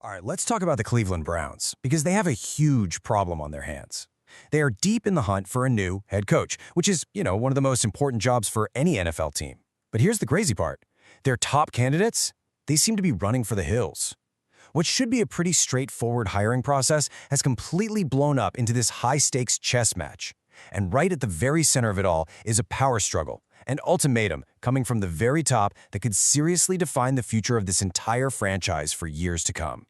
All right, let's talk about the Cleveland Browns, because they have a huge problem on their hands. They are deep in the hunt for a new head coach, which is, one of the most important jobs for any NFL team. But here's the crazy part. Their top candidates, they seem to be running for the hills. What should be a pretty straightforward hiring process has completely blown up into this high-stakes chess match. And right at the very center of it all is a power struggle, an ultimatum coming from the very top that could seriously define the future of this entire franchise for years to come.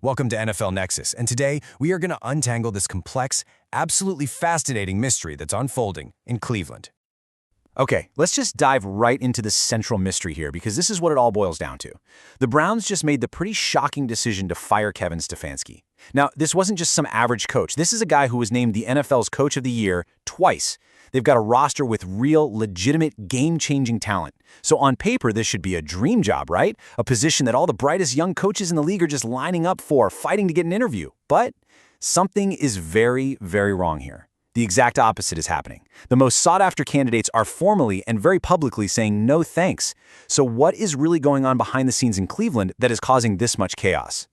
Welcome to NFL Nexus, and today we are going to untangle this complex, absolutely fascinating mystery that's unfolding in Cleveland. Okay, let's just dive right into the central mystery here, because this is what it all boils down to. The Browns just made the pretty shocking decision to fire Kevin Stefanski. Now, this wasn't just some average coach. This is a guy who was named the NFL's Coach of the Year twice. They've got a roster with real, legitimate, game-changing talent. So on paper, this should be a dream job, right? A position that all the brightest young coaches in the league are just lining up for, fighting to get an interview. But something is very, very wrong here. The exact opposite is happening. The most sought-after candidates are formally and very publicly saying no thanks. So what is really going on behind the scenes in Cleveland that is causing this much chaos?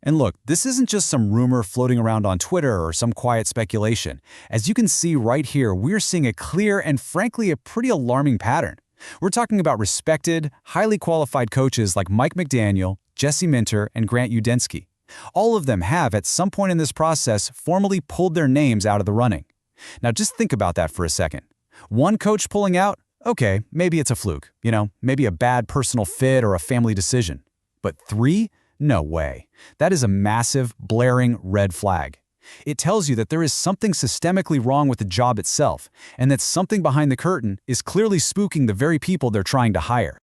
And look, this isn't just some rumor floating around on Twitter or some quiet speculation. As you can see right here, we're seeing a clear and frankly a pretty alarming pattern. We're talking about respected, highly qualified coaches like Mike McDaniel, Jesse Minter, and Grant Udensky. All of them have, at some point in this process, formally pulled their names out of the running. Now just think about that for a second. One coach pulling out? Okay, maybe it's a fluke. Maybe a bad personal fit or a family decision. But three? No way. That is a massive, blaring red flag. It tells you that there is something systemically wrong with the job itself, and that something behind the curtain is clearly spooking the very people they're trying to hire.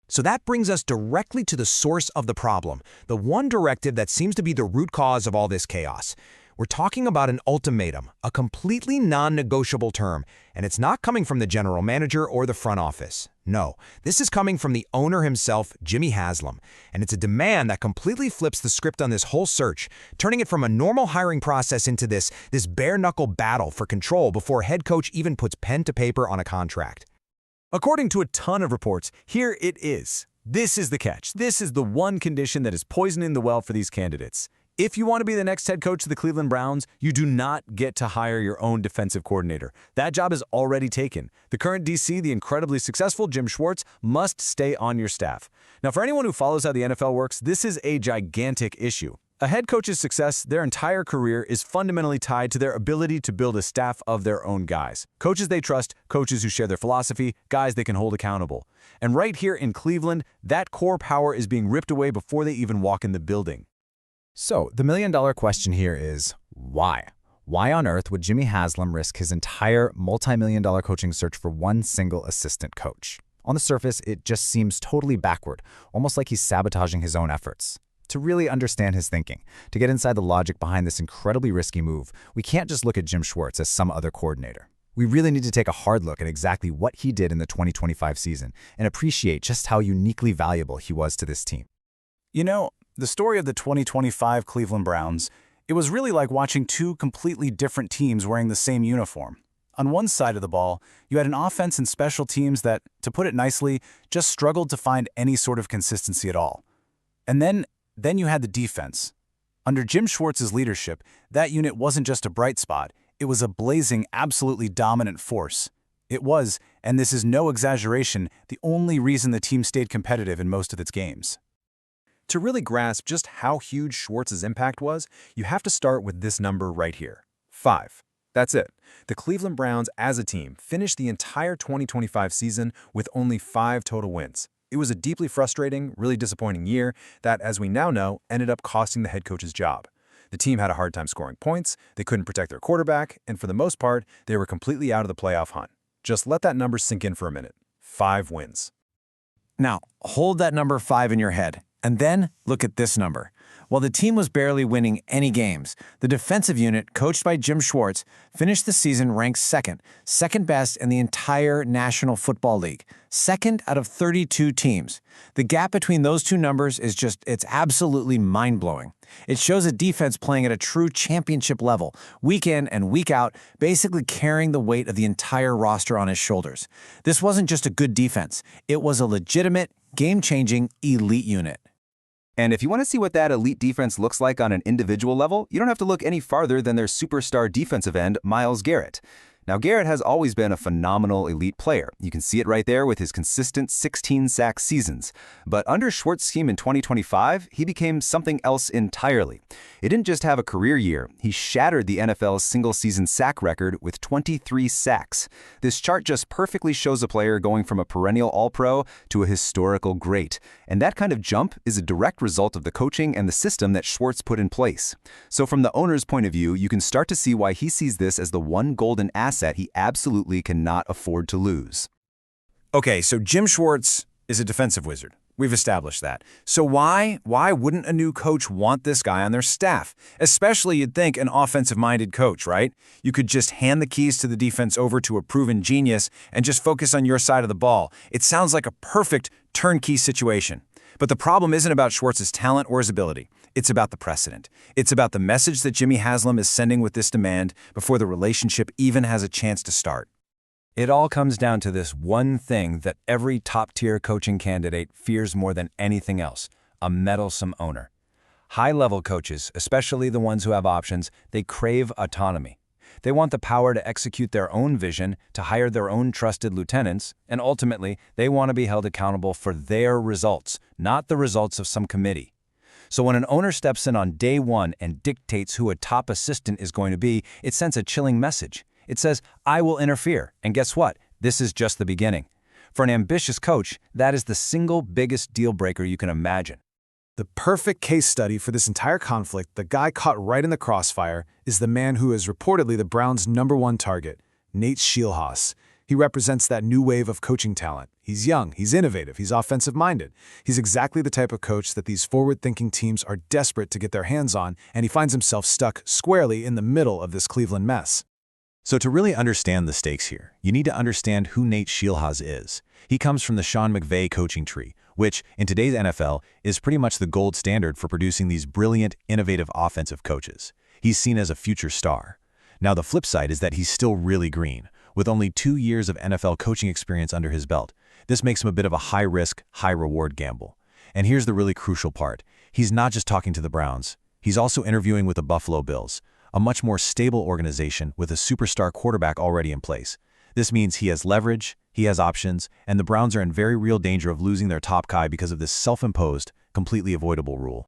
So that brings us directly to the source of the problem, the one directive that seems to be the root cause of all this chaos. We're talking about an ultimatum, a completely non-negotiable term, and it's not coming from the general manager or the front office. No, this is coming from the owner himself, Dee Haslam, and it's a demand that completely flips the script on this whole search, turning it from a normal hiring process into this bare-knuckle battle for control before head coach even puts pen to paper on a contract. According to a ton of reports, here it is. This is the catch. This is the one condition that is poisoning the well for these candidates. If you want to be the next head coach of the Cleveland Browns, you do not get to hire your own defensive coordinator. That job is already taken. The current DC, the incredibly successful Jim Schwartz, must stay on your staff. Now, for anyone who follows how the NFL works, this is a gigantic issue. A head coach's success, their entire career, is fundamentally tied to their ability to build a staff of their own guys. Coaches they trust, coaches who share their philosophy, guys they can hold accountable. And right here in Cleveland, that core power is being ripped away before they even walk in the building. So, the million-dollar question here is, why? Why on earth would Dee Haslam risk his entire multi-million-dollar coaching search for one single assistant coach? On the surface, it just seems totally backward, almost like he's sabotaging his own efforts. To really understand his thinking, to get inside the logic behind this incredibly risky move, we can't just look at Jim Schwartz as some other coordinator. We really need to take a hard look at exactly what he did in the 2025 season and appreciate just how uniquely valuable he was to this team. The story of the 2025 Cleveland Browns, it was really like watching two completely different teams wearing the same uniform. On one side of the ball, you had an offense and special teams that, to put it nicely, just struggled to find any sort of consistency at all. And then you had the defense. Under Jim Schwartz's leadership, that unit wasn't just a bright spot, it was a blazing, absolutely dominant force. It was, and this is no exaggeration, the only reason the team stayed competitive in most of its games. To really grasp just how huge Schwartz's impact was, you have to start with this number right here, 5. That's it. The Cleveland Browns as a team finished the entire 2025 season with only 5 total wins. It was a deeply frustrating, really disappointing year that, as we now know, ended up costing the head coach's job. The team had a hard time scoring points, they couldn't protect their quarterback, and for the most part, they were completely out of the playoff hunt. Just let that number sink in for a minute. 5 wins. Now, hold that number 5 in your head. And then look at this number. While the team was barely winning any games, the defensive unit, coached by Jim Schwartz, finished the season ranked second best in the entire National Football League, second out of 32 teams. The gap between those two numbers is it's absolutely mind-blowing. It shows a defense playing at a true championship level, week in and week out, basically carrying the weight of the entire roster on his shoulders. This wasn't just a good defense. It was a legitimate, game-changing elite unit. And if you want to see what that elite defense looks like on an individual level, you don't have to look any farther than their superstar defensive end, Myles Garrett. Now, Garrett has always been a phenomenal elite player. You can see it right there with his consistent 16-sack seasons. But under Schwartz's scheme in 2025, he became something else entirely. He didn't just have a career year. He shattered the NFL's single-season sack record with 23 sacks. This chart just perfectly shows a player going from a perennial All-Pro to a historical great. And that kind of jump is a direct result of the coaching and the system that Schwartz put in place. So from the owner's point of view, you can start to see why he sees this as the one golden asset he absolutely cannot afford to lose. Okay, so Jim Schwartz is a defensive wizard. We've established that. So why wouldn't a new coach want this guy on their staff? Especially, you'd think, an offensive-minded coach, right? You could just hand the keys to the defense over to a proven genius and just focus on your side of the ball. It sounds like a perfect turnkey situation. But the problem isn't about Schwartz's talent or his ability. It's about the precedent. It's about the message that Jimmy Haslam is sending with this demand before the relationship even has a chance to start. It all comes down to this one thing that every top-tier coaching candidate fears more than anything else: a meddlesome owner. High-level coaches, especially the ones who have options, they crave autonomy. They want the power to execute their own vision, to hire their own trusted lieutenants, and ultimately, they want to be held accountable for their results, not the results of some committee. So when an owner steps in on day one and dictates who a top assistant is going to be, it sends a chilling message. It says, I will interfere, and guess what? This is just the beginning. For an ambitious coach, that is the single biggest deal breaker you can imagine. The perfect case study for this entire conflict, the guy caught right in the crossfire, is the man who is reportedly the Browns' #1 target, Nate Scheelhaase. He represents that new wave of coaching talent. He's young, he's innovative, he's offensive-minded. He's exactly the type of coach that these forward-thinking teams are desperate to get their hands on, and he finds himself stuck squarely in the middle of this Cleveland mess. So to really understand the stakes here, you need to understand who Nate Scheelhaase is. He comes from the Sean McVay coaching tree, which, in today's NFL, is pretty much the gold standard for producing these brilliant, innovative offensive coaches. He's seen as a future star. Now, the flip side is that he's still really green, with only 2 years of NFL coaching experience under his belt. This makes him a bit of a high-risk, high-reward gamble. And here's the really crucial part. He's not just talking to the Browns. He's also interviewing with the Buffalo Bills, a much more stable organization with a superstar quarterback already in place. This means he has leverage, he has options, and the Browns are in very real danger of losing their top guy because of this self-imposed, completely avoidable rule.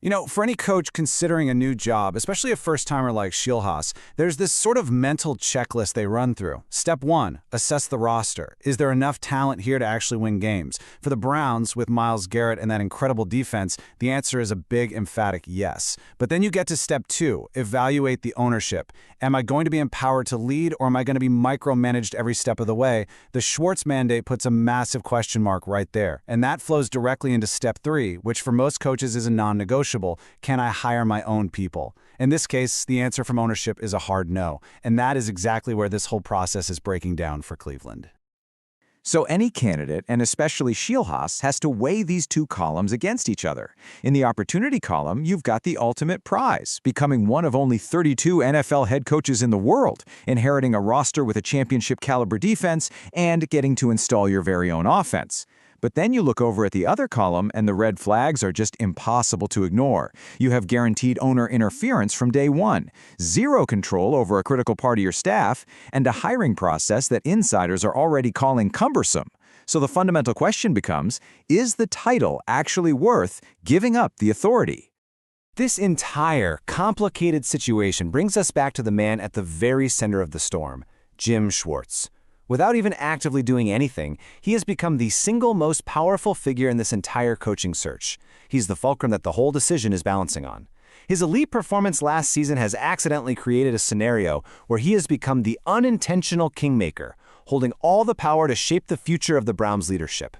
You know, for any coach considering a new job, especially a first-timer like Scheelhaase, there's this sort of mental checklist they run through. Step 1, assess the roster. Is there enough talent here to actually win games? For the Browns, with Myles Garrett and that incredible defense, the answer is a big, emphatic yes. But then you get to step 2, evaluate the ownership. Am I going to be empowered to lead, or am I going to be micromanaged every step of the way? The Schwartz mandate puts a massive question mark right there. And that flows directly into step 3, which for most coaches is a non-negotiable. Can I hire my own people? In this case, the answer from ownership is a hard no, and that is exactly where this whole process is breaking down for Cleveland. So any candidate, and especially Scheelhaase, has to weigh these two columns against each other. In the opportunity column, you've got the ultimate prize, becoming one of only 32 NFL head coaches in the world, inheriting a roster with a championship-caliber defense, and getting to install your very own offense. But then you look over at the other column, and the red flags are just impossible to ignore. You have guaranteed owner interference from day one, zero control over a critical part of your staff, and a hiring process that insiders are already calling cumbersome. So the fundamental question becomes, is the title actually worth giving up the authority? This entire complicated situation brings us back to the man at the very center of the storm, Jim Schwartz. Without even actively doing anything, he has become the single most powerful figure in this entire coaching search. He's the fulcrum that the whole decision is balancing on. His elite performance last season has accidentally created a scenario where he has become the unintentional kingmaker, holding all the power to shape the future of the Browns' leadership.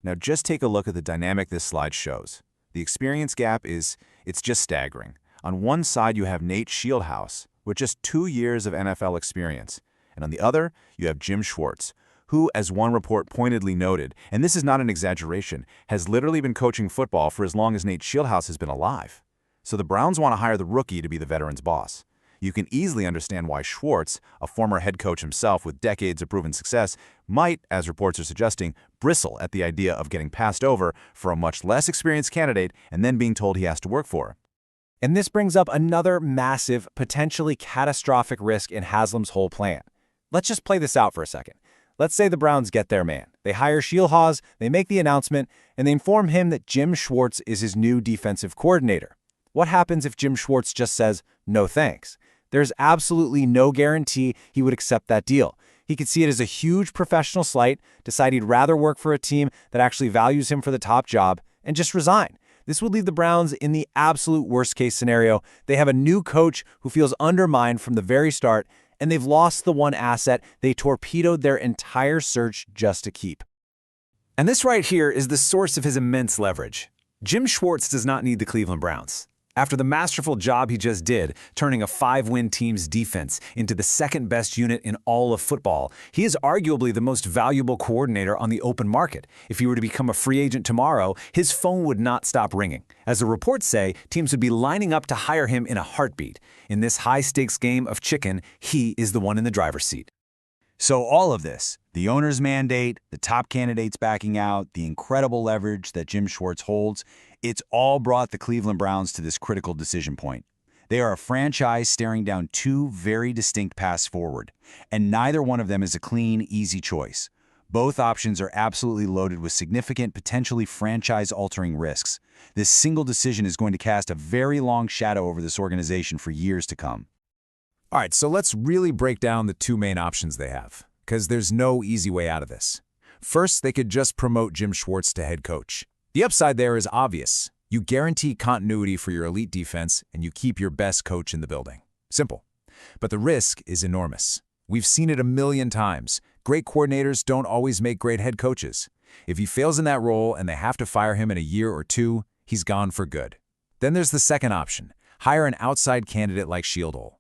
Now just take a look at the dynamic this slide shows. The experience gap it's just staggering. On one side, you have Nate Scheelhaase, with just 2 years of NFL experience. And on the other, you have Jim Schwartz, who, as one report pointedly noted, and this is not an exaggeration, has literally been coaching football for as long as Nate Scheelhaase has been alive. So the Browns want to hire the rookie to be the veteran's boss. You can easily understand why Schwartz, a former head coach himself with decades of proven success, might, as reports are suggesting, bristle at the idea of getting passed over for a much less experienced candidate and then being told he has to work for. And this brings up another massive, potentially catastrophic risk in Haslam's whole plan. Let's just play this out for a second. Let's say the Browns get their man. They hire Shielhaus, they make the announcement, and they inform him that Jim Schwartz is his new defensive coordinator. What happens if Jim Schwartz just says, no thanks? There's absolutely no guarantee he would accept that deal. He could see it as a huge professional slight, decide he'd rather work for a team that actually values him for the top job, and just resign. This would leave the Browns in the absolute worst-case scenario. They have a new coach who feels undermined from the very start, and they've lost the one asset they torpedoed their entire search just to keep. And this right here is the source of his immense leverage. Jim Schwartz does not need the Cleveland Browns. After the masterful job he just did, turning a 5-win team's defense into the second-best unit in all of football, he is arguably the most valuable coordinator on the open market. If he were to become a free agent tomorrow, his phone would not stop ringing. As the reports say, teams would be lining up to hire him in a heartbeat. In this high-stakes game of chicken, he is the one in the driver's seat. So all of this, the owner's mandate, the top candidates backing out, the incredible leverage that Jim Schwartz holds, it's all brought the Cleveland Browns to this critical decision point. They are a franchise staring down two very distinct paths forward, and neither one of them is a clean, easy choice. Both options are absolutely loaded with significant, potentially franchise-altering risks. This single decision is going to cast a very long shadow over this organization for years to come. All right, so let's really break down the two main options they have, because there's no easy way out of this. First, they could just promote Jim Schwartz to head coach. The upside there is obvious. You guarantee continuity for your elite defense, and you keep your best coach in the building. Simple. But the risk is enormous. We've seen it a million times. Great coordinators don't always make great head coaches. If he fails in that role and they have to fire him in a year or two, he's gone for good. Then there's the second option. Hire an outside candidate like Shieldahl.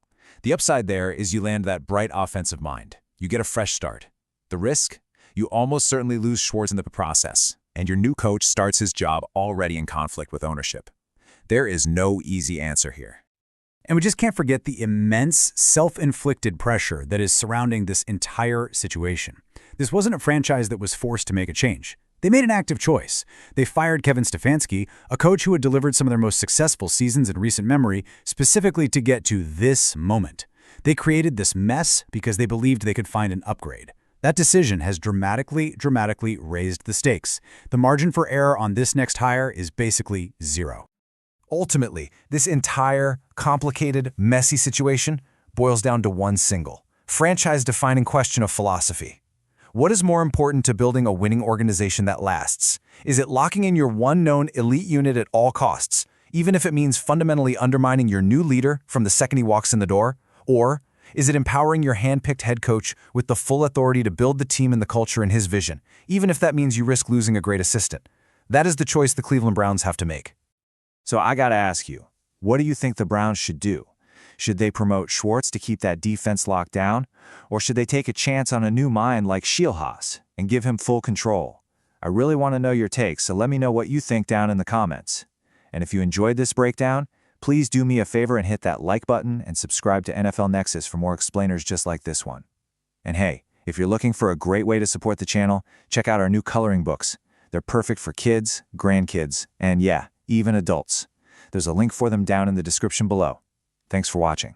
The upside there is you land that bright offensive mind. You get a fresh start. The risk? You almost certainly lose Schwartz in the process, and your new coach starts his job already in conflict with ownership. There is no easy answer here. And we just can't forget the immense self-inflicted pressure that is surrounding this entire situation. This wasn't a franchise that was forced to make a change. They made an active choice. They fired Kevin Stefanski, a coach who had delivered some of their most successful seasons in recent memory, specifically to get to this moment. They created this mess because they believed they could find an upgrade. That decision has dramatically raised the stakes. The margin for error on this next hire is basically zero. Ultimately, this entire, complicated, messy situation boils down to one single, franchise-defining question of philosophy. What is more important to building a winning organization that lasts? Is it locking in your one known elite unit at all costs, even if it means fundamentally undermining your new leader from the second he walks in the door? Or is it empowering your hand-picked head coach with the full authority to build the team and the culture in his vision, even if that means you risk losing a great assistant? That is the choice the Cleveland Browns have to make. So I gotta ask you, what do you think the Browns should do? Should they promote Schwartz to keep that defense locked down? Or should they take a chance on a new mind like Shielhaus and give him full control? I really want to know your takes, so let me know what you think down in the comments. And if you enjoyed this breakdown, please do me a favor and hit that like button and subscribe to NFL Nexus for more explainers just like this one. And hey, if you're looking for a great way to support the channel, check out our new coloring books. They're perfect for kids, grandkids, and yeah, even adults. There's a link for them down in the description below. Thanks for watching.